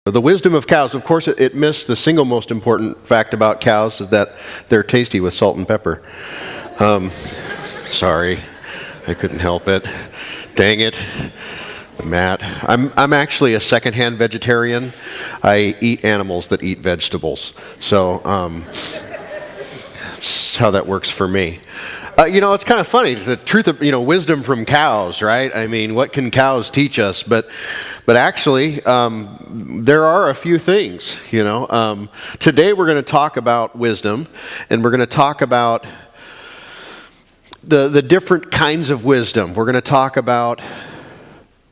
The wisdom of cows, of course, it missed the single most important fact about cows is that they're tasty with salt and pepper. Sorry, I couldn't help it. Dang it, Matt. I'm actually a secondhand vegetarian. I eat animals that eat vegetables. So that's how that works for me. It's kind of funny, the truth of, wisdom from cows, right? I mean, what can cows teach us? But actually, there are a few things, Today we're going to talk about wisdom, and we're going to talk about the different kinds of wisdom. We're going to talk about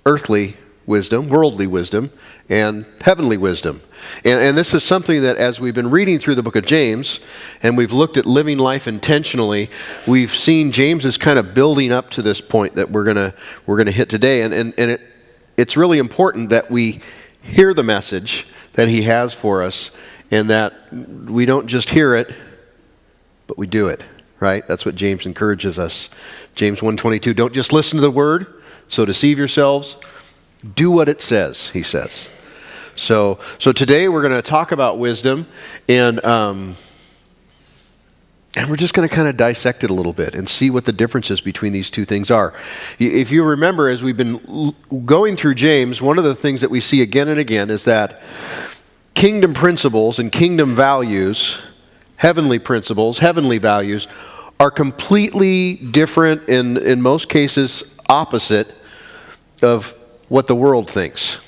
earthly wisdom, worldly wisdom, and heavenly wisdom. And this is something that as we've been reading through the book of James, and we've looked at living life intentionally, we've seen James is kind of building up to this point that we're gonna hit today. And it's really important that we hear the message that he has for us, and that we don't just hear it, but we do it, right? That's what James encourages us. James 1:22, don't just listen to the word, so deceive yourselves. Do what it says, he says. So today we're going to talk about wisdom, and we're just going to kind of dissect it a little bit and see what the differences between these two things are. If you remember, as we've been going through James, one of the things that we see again and again is that kingdom principles and kingdom values, heavenly principles, heavenly values, are completely different, in most cases opposite of what the world thinks.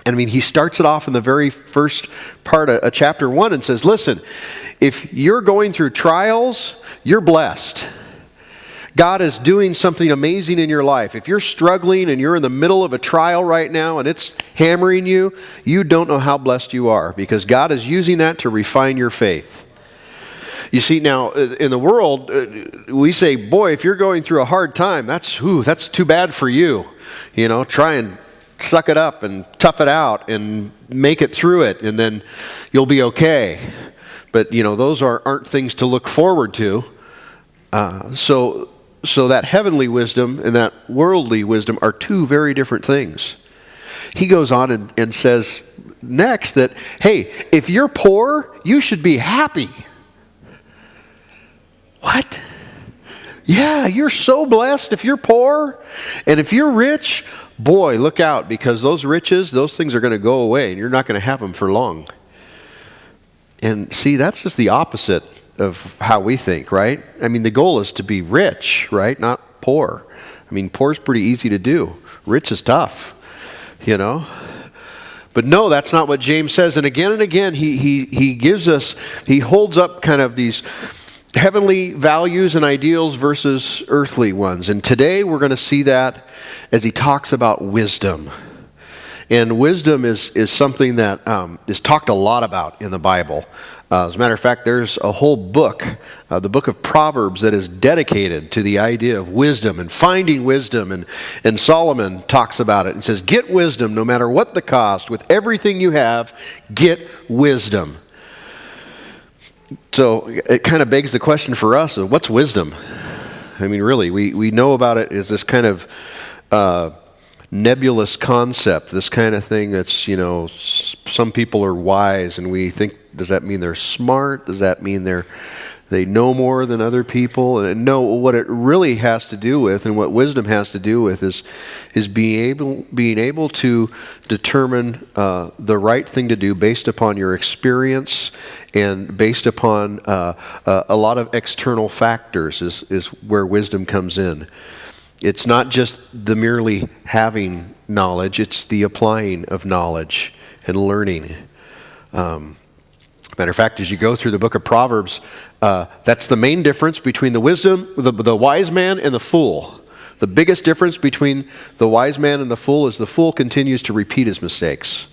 And I mean, he starts it off in the very first part of chapter 1 and says, listen, if you're going through trials, you're blessed. God is doing something amazing in your life. If you're struggling and you're in the middle of a trial right now and it's hammering you, you don't know how blessed you are, because God is using that to refine your faith. You see, now, in the world, we say, boy, if you're going through a hard time, that's too bad for you. Try and suck it up and tough it out and make it through it, and then you'll be okay. But, those aren't things to look forward to. So that heavenly wisdom and that worldly wisdom are two very different things. He goes on and says next that, hey, if you're poor, you should be happy. What? Yeah, you're so blessed if you're poor. And if you're rich, boy, look out, because those riches, those things are going to go away, and you're not going to have them for long. And see, that's just the opposite of how we think, right? I mean, the goal is to be rich, right? Not poor. I mean, poor is pretty easy to do. Rich is tough, But no, that's not what James says. And again, he holds up kind of these heavenly values and ideals versus earthly ones. And today we're going to see that as he talks about wisdom. And wisdom is something that is talked a lot about in the Bible. As a matter of fact, there's a whole book, the book of Proverbs, that is dedicated to the idea of wisdom and finding wisdom. And Solomon talks about it and says, get wisdom no matter what the cost. With everything you have, get wisdom. So it kind of begs the question for us of what's wisdom? I mean, really, we know about it as this kind of nebulous concept, this kind of thing that's, some people are wise, and we think, does that mean they're smart? Does that mean they know more than other people? And no, what it really has to do with, and what wisdom has to do with, is being able to determine the right thing to do based upon your experience and based upon a lot of external factors is where wisdom comes in. It's not just the merely having knowledge, it's the applying of knowledge and learning. Matter of fact, as you go through the book of Proverbs, that's the main difference between the wise man and the fool. The biggest difference between the wise man and the fool is the fool continues to repeat his mistakes.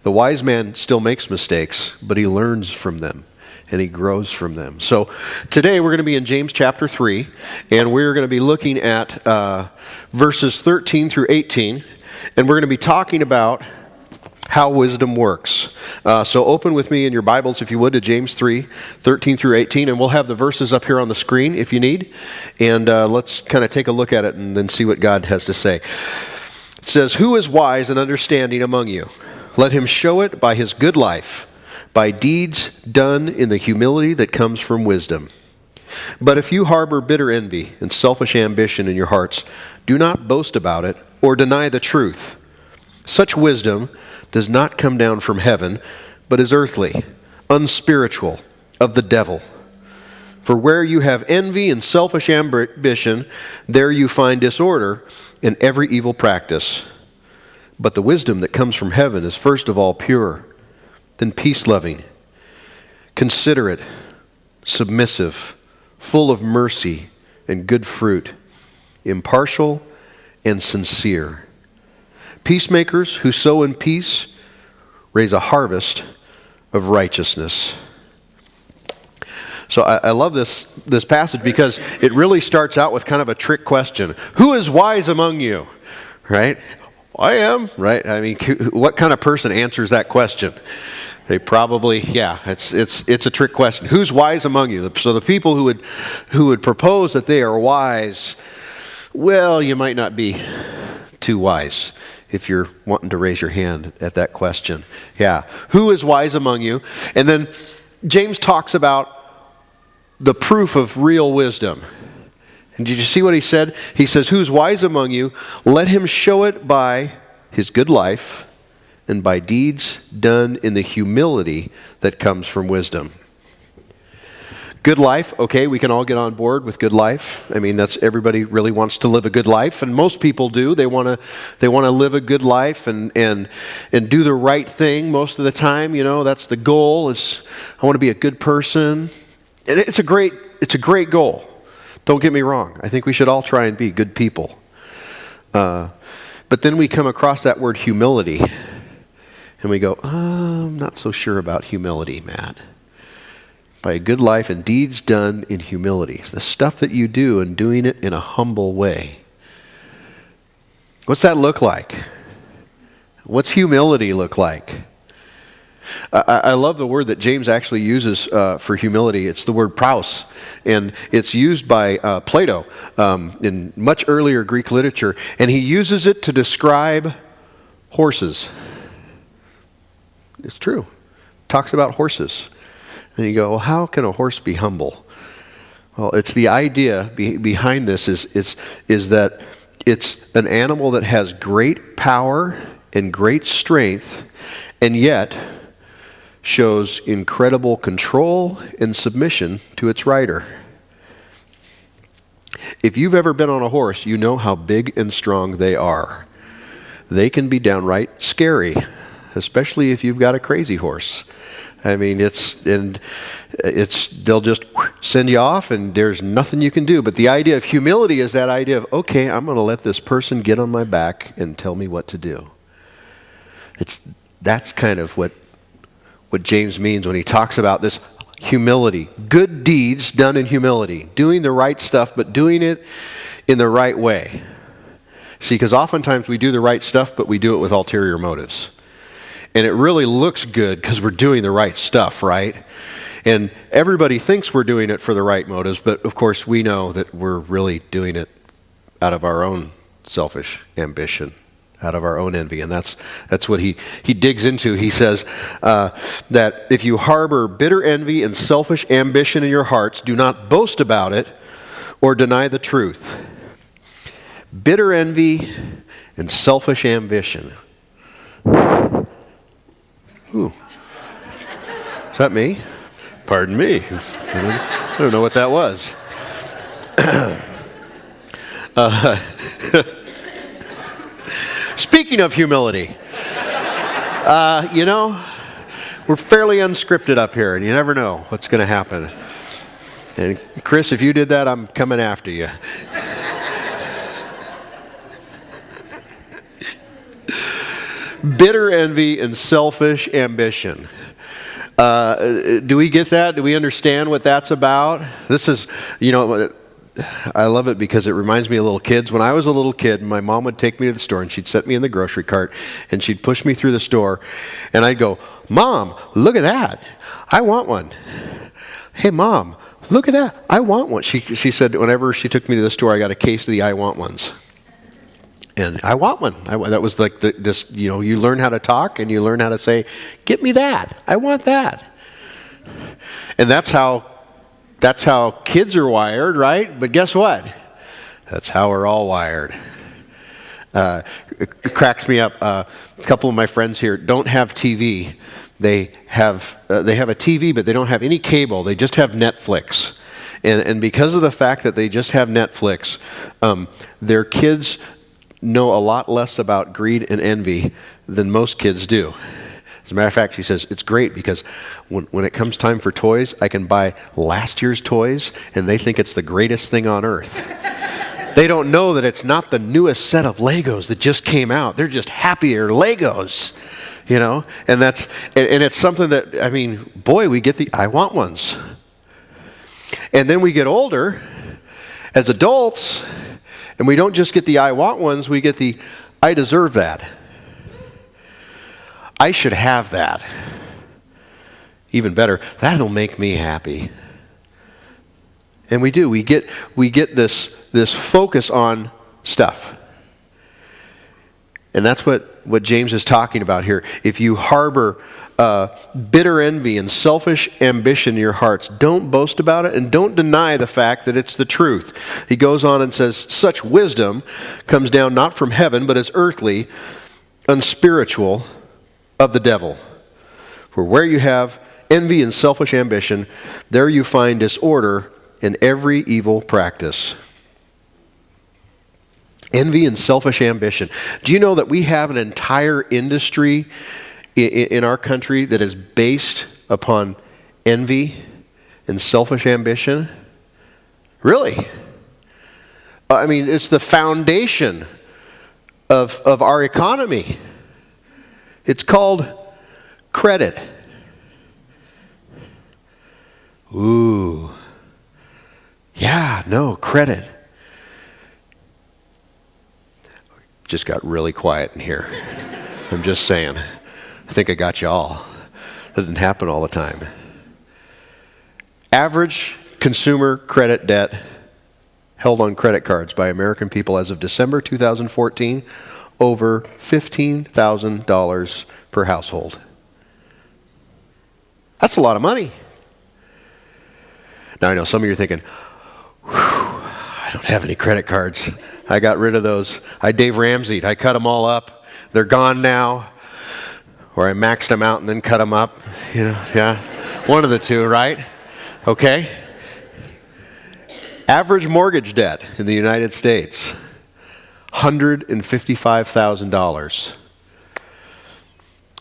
The wise man still makes mistakes, but he learns from them and he grows from them. So today we're going to be in James chapter 3, and we're going to be looking at verses 13 through 18, and we're going to be talking about how wisdom works. So open with me in your Bibles, if you would, to James 3, 13 through 18, and we'll have the verses up here on the screen if you need. And let's kind of take a look at it and then see what God has to say. It says, "Who is wise and understanding among you? Let him show it by his good life, by deeds done in the humility that comes from wisdom. But if you harbor bitter envy and selfish ambition in your hearts, do not boast about it or deny the truth. Such wisdom does not come down from heaven, but is earthly, unspiritual, of the devil. For where you have envy and selfish ambition, there you find disorder and every evil practice. But the wisdom that comes from heaven is first of all pure, then peace-loving, considerate, submissive, full of mercy and good fruit, impartial and sincere. Peacemakers who sow in peace raise a harvest of righteousness. So I love this passage because it really starts out with kind of a trick question. Who is wise among you? Right? I am, right? I mean, what kind of person answers that question? They probably, it's a trick question. Who's wise among you? So the people who would propose that they are wise, well, you might not be too wise if you're wanting to raise your hand at that question. Yeah. Who is wise among you? And then James talks about the proof of real wisdom. And did you see what he said? He says, who's wise among you? Let him show it by his good life and by deeds done in the humility that comes from wisdom. Good life, okay, we can all get on board with good life. I mean, that's everybody really wants to live a good life, and most people do. They want to live a good life and do the right thing most of the time. You know, that's the goal. Is I want to be a good person, and it's a great goal. Don't get me wrong. I think we should all try and be good people. But then we come across that word humility, and we go, I'm not so sure about humility, Matt. By a good life and deeds done in humility. The stuff that you do and doing it in a humble way. What's that look like? What's humility look like? I love the word that James actually uses for humility. It's the word praus, and it's used by Plato in much earlier Greek literature, and he uses it to describe horses. It's true. Talks about horses. And you go, well, how can a horse be humble? Well, it's the idea behind this is that it's an animal that has great power and great strength, and yet shows incredible control and submission to its rider. If you've ever been on a horse, you know how big and strong they are. They can be downright scary, especially if you've got a crazy horse. I mean, they'll just send you off and there's nothing you can do. But the idea of humility is that idea of, okay, I'm going to let this person get on my back and tell me what to do. That's kind of what James means when he talks about this humility. Good deeds done in humility. Doing the right stuff, but doing it in the right way. See, because oftentimes we do the right stuff, but we do it with ulterior motives. And it really looks good because we're doing the right stuff, right? And everybody thinks we're doing it for the right motives, but of course we know that we're really doing it out of our own selfish ambition, out of our own envy. And that's what he digs into. He says that if you harbor bitter envy and selfish ambition in your hearts, do not boast about it or deny the truth. Bitter envy and selfish ambition. Ooh. Is that me? Pardon me. I don't know what that was. Speaking of humility, we're fairly unscripted up here, and you never know what's going to happen. And Chris, if you did that, I'm coming after you. Bitter envy and selfish ambition. Do we get that? Do we understand what that's about? This is, I love it because it reminds me of little kids. When I was a little kid, my mom would take me to the store and she'd set me in the grocery cart and she'd push me through the store and I'd go, Mom, look at that. I want one. Hey, Mom, look at that. I want one. She said whenever she took me to the store, I got a case of the I want ones. And I want one. That was like this, you learn how to talk and you learn how to say, get me that. I want that. And that's how kids are wired, right? But guess what? That's how we're all wired. It cracks me up. A couple of my friends here don't have TV. They have a TV, but they don't have any cable. They just have Netflix. And because of the fact that they just have Netflix, their kids know a lot less about greed and envy than most kids do. As a matter of fact, she says, it's great because when it comes time for toys, I can buy last year's toys, and they think it's the greatest thing on earth. They don't know that it's not the newest set of Legos that just came out. They're just happier Legos, And it's something that, boy, we get the I want ones. And then we get older as adults, and we don't just get the I want ones, we get the I deserve that. I should have that. Even better, that'll make me happy. And we do. We get this focus on stuff. And that's what James is talking about here. If you harbor bitter envy and selfish ambition in your hearts, don't boast about it and don't deny the fact that it's the truth. He goes on and says, such wisdom comes down not from heaven, but is earthly, unspiritual, of the devil. For where you have envy and selfish ambition, there you find disorder in every evil practice. Envy and selfish ambition. Do you know that we have an entire industry in our country that is based upon envy and selfish ambition? Really? It's the foundation of our economy. It's called credit. Ooh. Yeah, no, credit. Just got really quiet in here. I'm just saying. I think I got you all. That doesn't happen all the time. Average consumer credit debt held on credit cards by American people as of December 2014, over $15,000 per household. That's a lot of money. Now I know some of you are thinking, I don't have any credit cards. I got rid of those. I Dave Ramsey'd. I cut them all up. They're gone now. Or I maxed them out and then cut them up. Yeah. One of the two, right? Okay. Average mortgage debt in the United States, $155,000.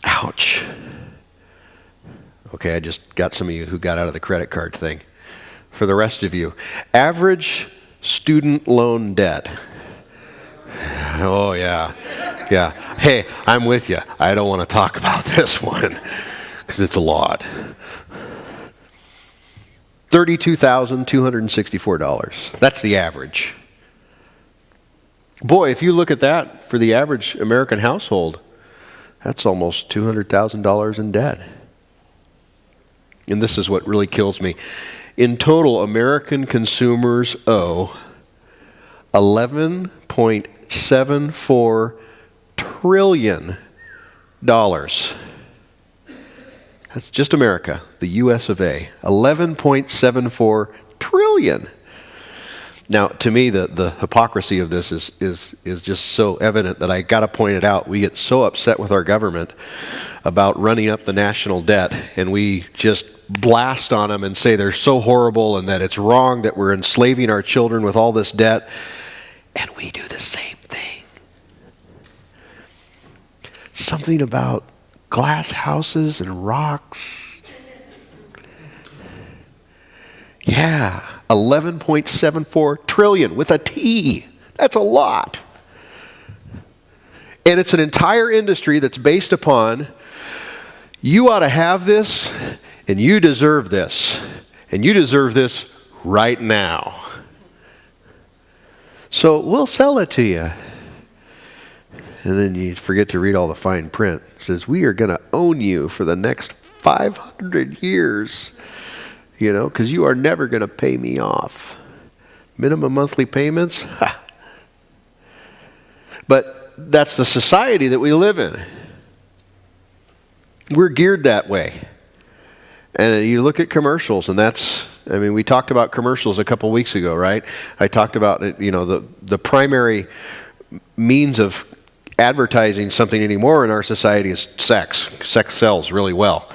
Ouch. Okay, I just got some of you who got out of the credit card thing. For the rest of you, average student loan debt. Oh, yeah. Yeah. Hey, I'm with you. I don't want to talk about this one because it's a lot. $32,264. That's the average. Boy, if you look at that for the average American household, that's almost $200,000 in debt. And this is what really kills me. In total, American consumers owe $11.74 trillion. That's just America, the US of A. $11.74 trillion. Now, to me, the hypocrisy of this is just so evident that I got to point it out. We get so upset with our government about running up the national debt, and we just blast on them and say they're so horrible and that it's wrong that we're enslaving our children with all this debt. And we do the same thing. Something about glass houses and rocks. Yeah, 11.74 trillion with a T. That's a lot. And it's an entire industry that's based upon you ought to have this and you deserve this. And you deserve this right now. So we'll sell it to you. And then you forget to read all the fine print. It says, we are going to own you for the next 500 years. Because you are never going to pay me off. Minimum monthly payments? Ha. But that's the society that we live in. We're geared that way. And you look at commercials, and we talked about commercials a couple weeks ago, right? I talked about, the primary means of advertising something anymore in our society is sex. Sex sells really well.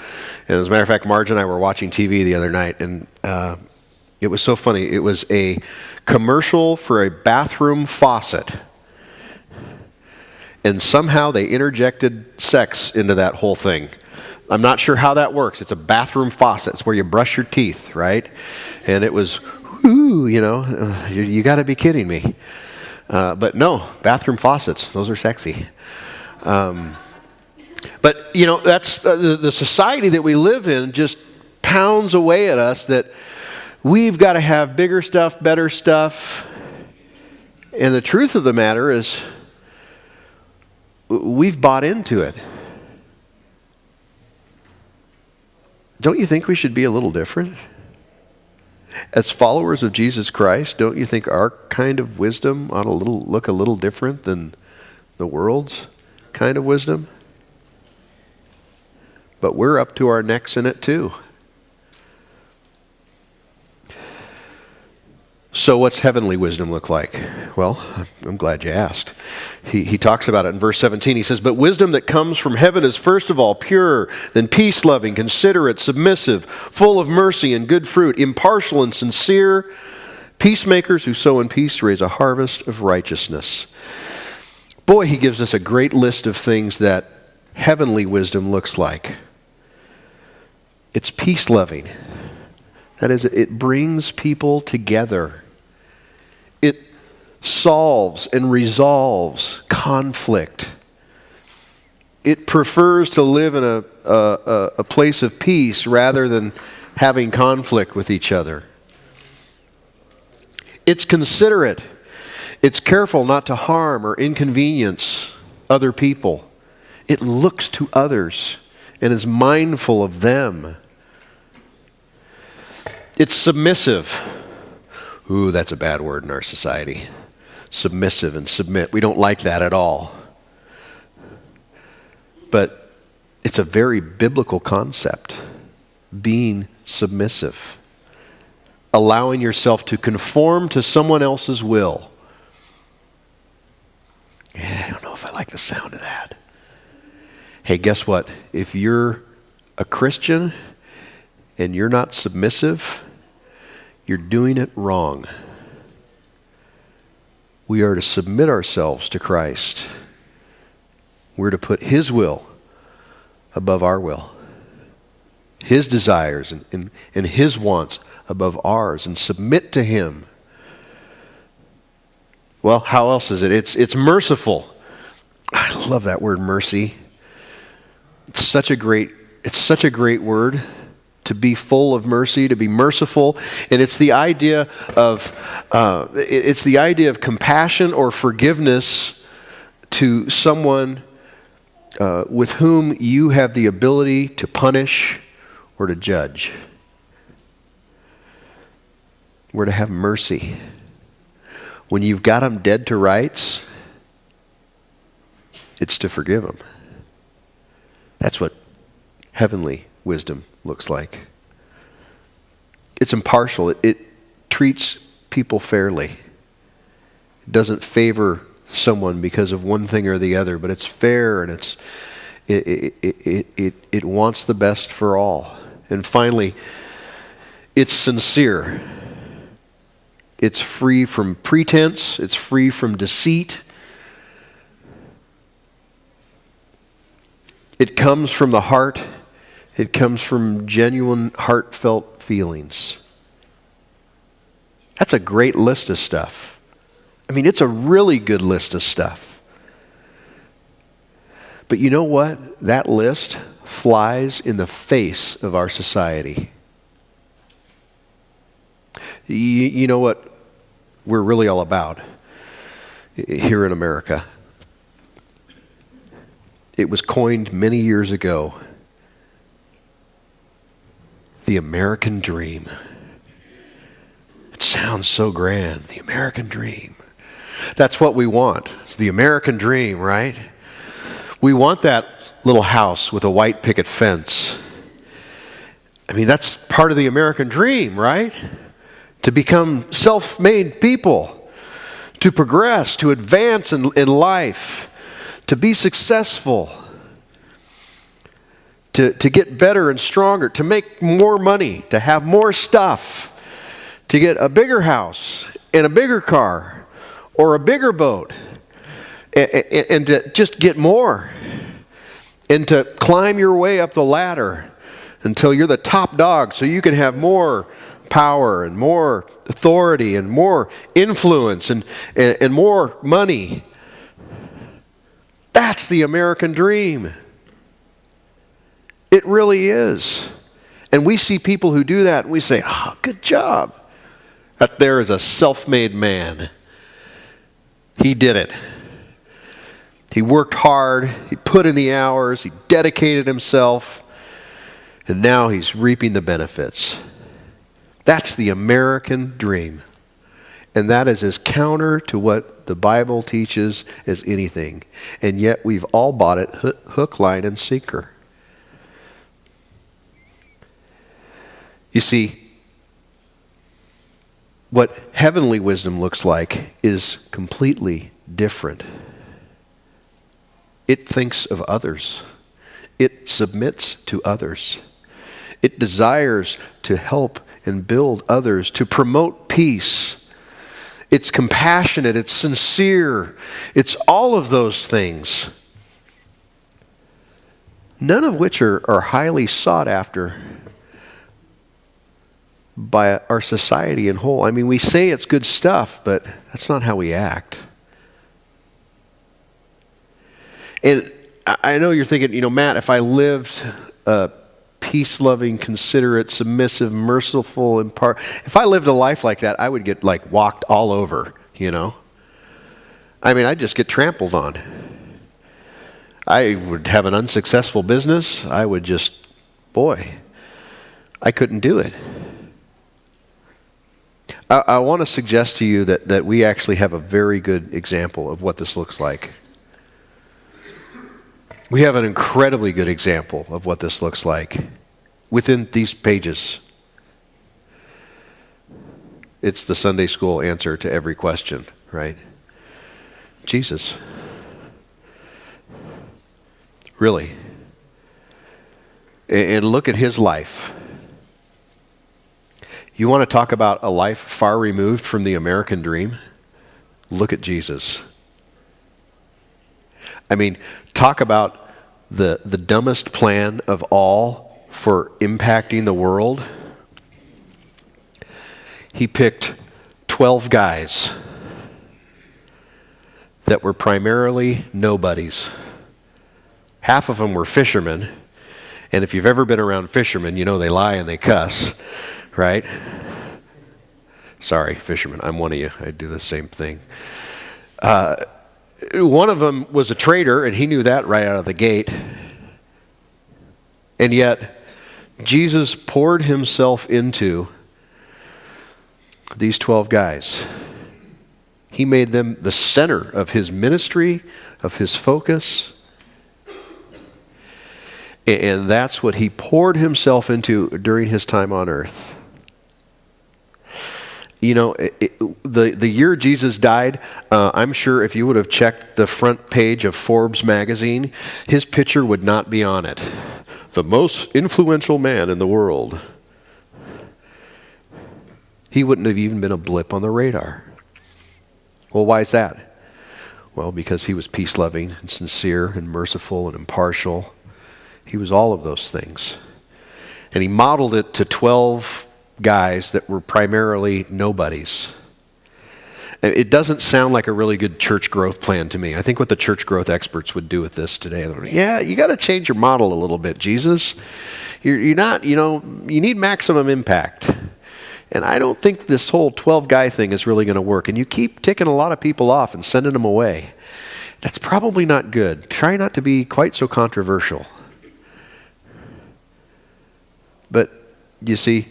And as a matter of fact, Marge and I were watching TV the other night, and it was so funny. It was a commercial for a bathroom faucet. And somehow they interjected sex into that whole thing. I'm not sure how that works. It's a bathroom faucet. It's where you brush your teeth, right? And it was, you got to be kidding me. But no, bathroom faucets, those are sexy. But, that's the society that we live in just pounds away at us that we've got to have bigger stuff, better stuff. And the truth of the matter is we've bought into it. Don't you think we should be a little different? As followers of Jesus Christ, don't you think our kind of wisdom ought to look a little different than the world's kind of wisdom? But we're up to our necks in it too. So what's heavenly wisdom look like? Well, I'm glad you asked. He talks about it in verse 17. He says, "But wisdom that comes from heaven is first of all pure, then peace-loving, considerate, submissive, full of mercy and good fruit, impartial and sincere. Peacemakers who sow in peace raise a harvest of righteousness." Boy, he gives us a great list of things that heavenly wisdom looks like. It's peace-loving. That is, it brings people together. It solves and resolves conflict. It prefers to live in a place of peace rather than having conflict with each other. It's considerate. It's careful not to harm or inconvenience other people. It looks to others and is mindful of them. It's submissive. Ooh, that's a bad word in our society. Submissive and submit. We don't like that at all. But it's a very biblical concept. Being submissive. Allowing yourself to conform to someone else's will. I don't know if I like the sound of that. Hey, guess what? If you're a Christian and you're not submissive, you're doing it wrong. We are to submit ourselves to Christ. We're to put His will above our will. His desires and His wants above ours, and submit to Him. Well, how else is it? It's merciful. I love that word, mercy. It's such a great word. To be full of mercy, to be merciful, and it's the idea of compassion or forgiveness to someone with whom you have the ability to punish or to judge. We're to have mercy. When you've got them dead to rights, it's to forgive them. That's what heavenly wisdom looks like. It's impartial. It treats people fairly. It doesn't favor someone because of one thing or the other, but it's fair, and it wants the best for all. And finally, it's sincere. It's free from pretense. It's free from deceit. It comes from the heart. It comes from genuine, heartfelt feelings. That's a great list of stuff. I mean, it's a really good list of stuff. But you know what? That list flies in the face of our society. You know what we're really all about here in America? It was coined many years ago. The American dream. It sounds so grand, the American dream. That's what we want. It's the American dream, right? We want that little house with a white picket fence. I mean, that's part of the American dream, right? To become self-made people, to progress, to advance in life, to be successful, to get better and stronger, to make more money, to have more stuff, to get a bigger house and a bigger car or a bigger boat, and to just get more, and to climb your way up the ladder until you're the top dog so you can have more power and more authority and more influence and more money. That's the American dream. It really is. And we see people who do that and we say, oh, good job. That there is a self-made man. He did it. He worked hard. He put in the hours. He dedicated himself. And now he's reaping the benefits. That's the American dream. And that is as counter to what the Bible teaches as anything. And yet we've all bought it hook, line, and sinker. You see, what heavenly wisdom looks like is completely different. It thinks of others. It submits to others. It desires to help and build others, to promote peace. It's compassionate, it's sincere, it's all of those things. None of which are highly sought after by our society in whole. I mean, we say it's good stuff, but that's not how we act. And I know you're thinking, Matt, if I lived peace-loving, considerate, submissive, merciful, if I lived a life like that, I would get walked all over, I mean, I'd just get trampled on. I would have an unsuccessful business. I would just, I couldn't do it. I want to suggest to you that we actually have a very good example of what this looks like. We have an incredibly good example of what this looks like within these pages. It's the Sunday school answer to every question, right? Jesus. Really. And look at his life. You want to talk about a life far removed from the American dream? Look at Jesus. I mean, talk about the dumbest plan of all for impacting the world. He picked 12 guys that were primarily nobodies. Half of them were fishermen, and if you've ever been around fishermen, you know they lie and they cuss, right? Sorry, fishermen, I'm one of you. I do the same thing. One of them was a traitor, and he knew that right out of the gate. And yet, Jesus poured himself into these 12 guys. He made them the center of his ministry, of his focus. And that's what he poured himself into during his time on earth. The year Jesus died, I'm sure if you would have checked the front page of Forbes magazine, his picture would not be on it. The most influential man in the world. He wouldn't have even been a blip on the radar. Well, why is that? Well, because he was peace-loving and sincere and merciful and impartial. He was all of those things. And he modeled it to 12 guys that were primarily nobodies. It doesn't sound like a really good church growth plan to me. I think what the church growth experts would do with this today, you got to change your model a little bit, Jesus. You're not, you need maximum impact. And I don't think this whole 12-guy thing is really going to work. And you keep ticking a lot of people off and sending them away. That's probably not good. Try not to be quite so controversial. But you see,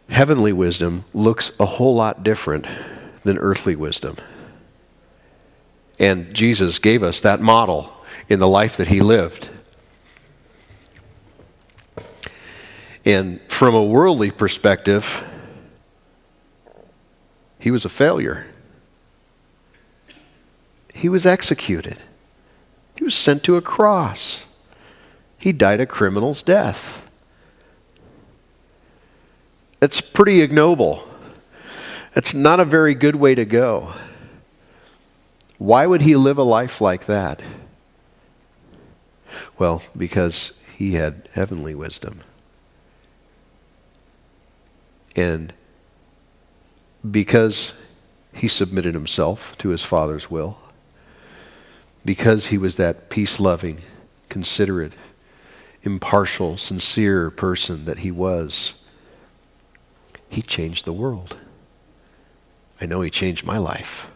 heavenly wisdom looks a whole lot different than earthly wisdom. And Jesus gave us that model in the life that he lived. And from a worldly perspective, he was a failure. He was executed. He was sent to a cross. He died a criminal's death. It's pretty ignoble. It's not a very good way to go. Why would he live a life like that? Well, because he had heavenly wisdom. And because he submitted himself to his Father's will, because he was that peace-loving, considerate, impartial, sincere person that he was, he changed the world. I know he changed my life.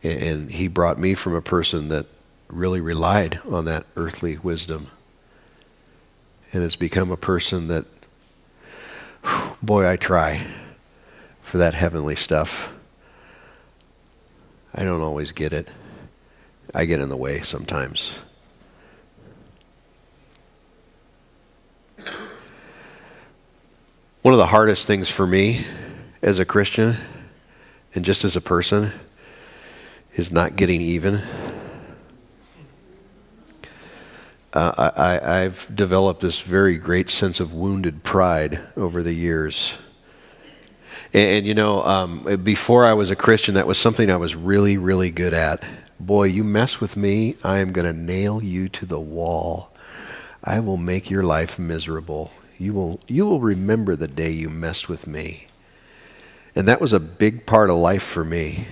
And he brought me from a person that really relied on that earthly wisdom and has become a person that, boy, I try for that heavenly stuff. I don't always get it. I get in the way sometimes. One of the hardest things for me as a Christian and just as a person is not getting even. I've developed this very great sense of wounded pride over the years. And you know, before I was a Christian, that was something I was really, really good at. Boy, you mess with me, I am going to nail you to the wall. I will make your life miserable. You will remember the day you messed with me. And that was a big part of life for me.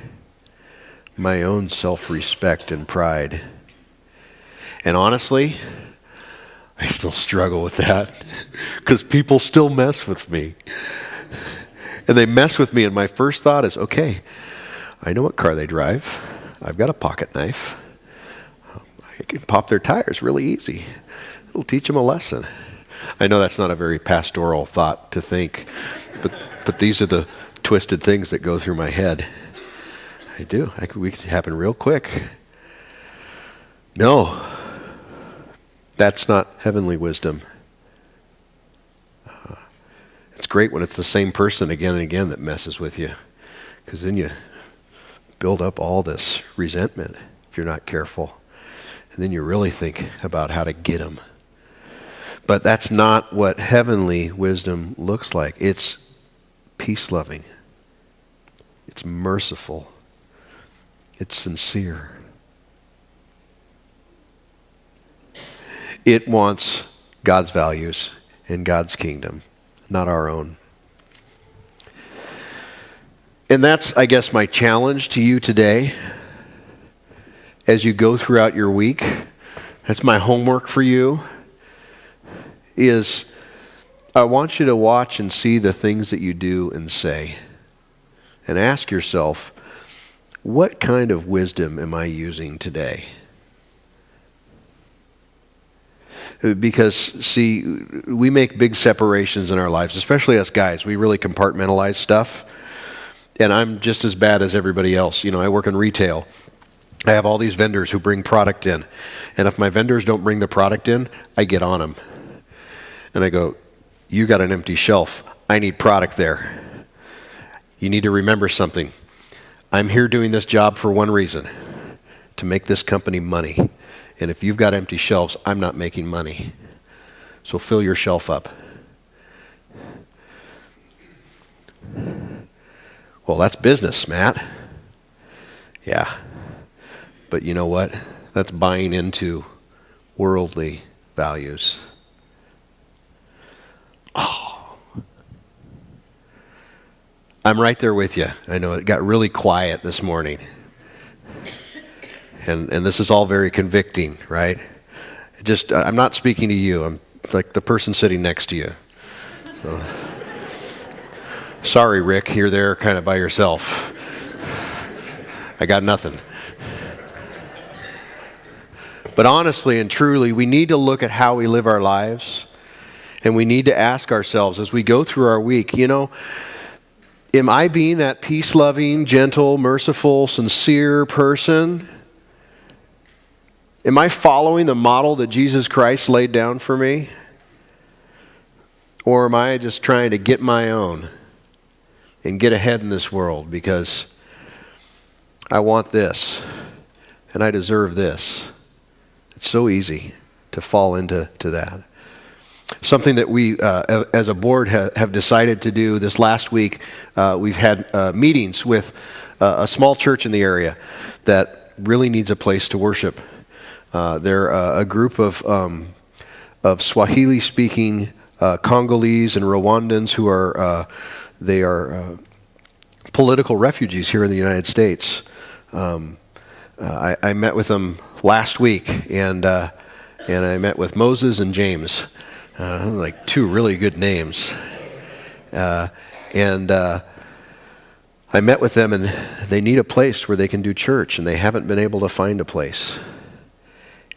My own self-respect and pride. And honestly, I still struggle with that because people still mess with me. And they mess with me, and my first thought is, okay, I know what car they drive. I've got a pocket knife. I can pop their tires really easy. It'll teach them a lesson. I know that's not a very pastoral thought to think, but these are the twisted things that go through my head. I do. We could happen real quick. No, that's not heavenly wisdom. It's great when it's the same person again and again that messes with you, because then you build up all this resentment if you're not careful. And then you really think about how to get them. But that's not what heavenly wisdom looks like. It's peace-loving. It's merciful. It's sincere. It wants God's values and God's kingdom, not our own. And that's, I guess, my challenge to you today as you go throughout your week. That's my homework for you, is I want you to watch and see the things that you do and say. And ask yourself, what kind of wisdom am I using today? Because, see, we make big separations in our lives, especially us guys. We really compartmentalize stuff. And I'm just as bad as everybody else. You know, I work in retail. I have all these vendors who bring product in. And if my vendors don't bring the product in, I get on them. And I go, you got an empty shelf. I need product there. You need to remember something. I'm here doing this job for one reason, to make this company money. And if you've got empty shelves, I'm not making money. So fill your shelf up. Well, that's business, Matt. Yeah. But you know what? That's buying into worldly values. Oh. I'm right there with you. I know it got really quiet this morning. And this is all very convicting, right? I'm not speaking to you. I'm like the person sitting next to you. So, sorry, Rick, you're there kind of by yourself. I got nothing. But honestly and truly, we need to look at how we live our lives. And we need to ask ourselves as we go through our week, you know, Am I being that peace-loving, gentle, merciful, sincere person? Am I following the model that Jesus Christ laid down for me? Or am I just trying to get my own and get ahead in this world because I want this and I deserve this? It's so easy to fall into that. Something that we, as a board, have decided to do this last week, we've had meetings with a small church in the area that really needs a place to worship. They're a group of Swahili-speaking Congolese and Rwandans who are political refugees here in the United States. I met with them last week, and I met with Moses and James. Like two really good names. I met with them, and they need a place where they can do church, and they haven't been able to find a place.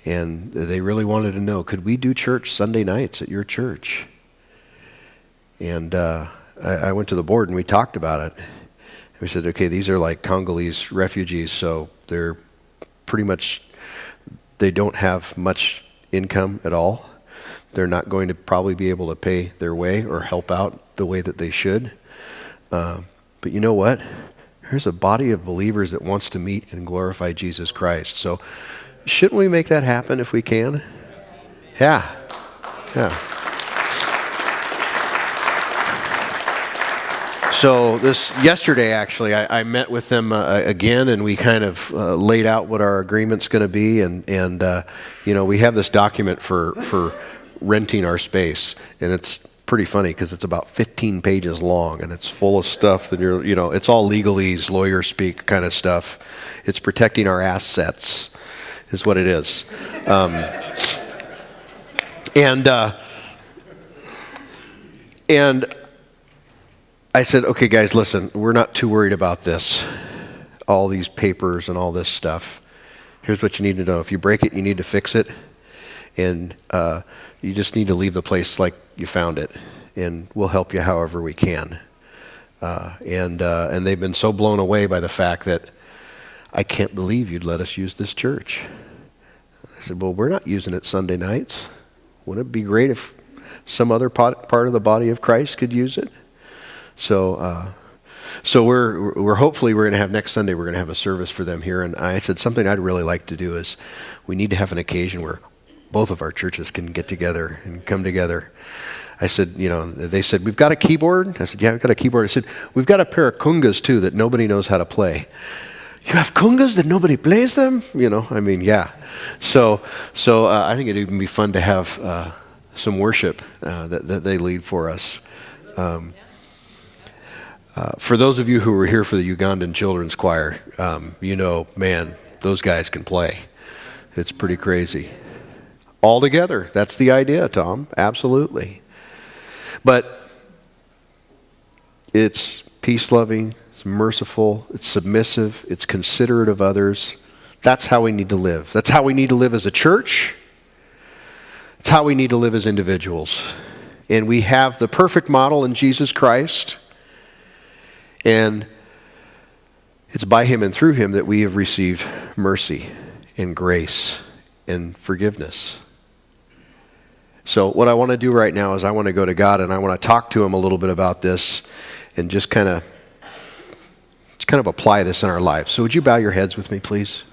And they really wanted to know, could we do church Sunday nights at your church? And I went to the board, and we talked about it. And we said, okay, these are like Congolese refugees, so they're pretty much, they don't have much income at all. They're not going to probably be able to pay their way or help out the way that they should. But you know what? There's a body of believers that wants to meet and glorify Jesus Christ. So shouldn't we make that happen if we can? Yeah. So yesterday, actually, I met with them again, and we kind of laid out what our agreement's going to be, and we have this document for renting our space, and it's pretty funny because it's about 15 pages long, and it's full of stuff that it's all legalese, lawyer speak kind of stuff. It's protecting our assets, is what it is. And I said, okay, guys, listen, we're not too worried about this, all these papers and all this stuff. Here's what you need to know. If you break it, you need to fix it, and you just need to leave the place like you found it, and we'll help you however we can. And they've been so blown away by the fact that I can't believe you'd let us use this church. I said, well, we're not using it Sunday nights. Wouldn't it be great if some other part of the body of Christ could use it? So we're hopefully we're going to have next Sunday, we're going to have a service for them here. And I said something I'd really like to do is we need to have an occasion where both of our churches can get together and come together. I said, they said, we've got a keyboard. I said, yeah, we've got a keyboard. I said, we've got a pair of kungas too that nobody knows how to play. You have kungas that nobody plays them? Yeah. So I think it'd even be fun to have some worship that they lead for us. For those of you who were here for the Ugandan Children's Choir, man, those guys can play. It's pretty crazy. All together, that's the idea, Tom. Absolutely. But it's peace-loving, it's merciful, it's submissive, it's considerate of others. That's how we need to live. That's how we need to live as a church. It's how we need to live as individuals. And we have the perfect model in Jesus Christ. And it's by him and through him that we have received mercy and grace and forgiveness. So what I want to do right now is I want to go to God and I want to talk to him a little bit about this and just kind of apply this in our lives. So would you bow your heads with me, please?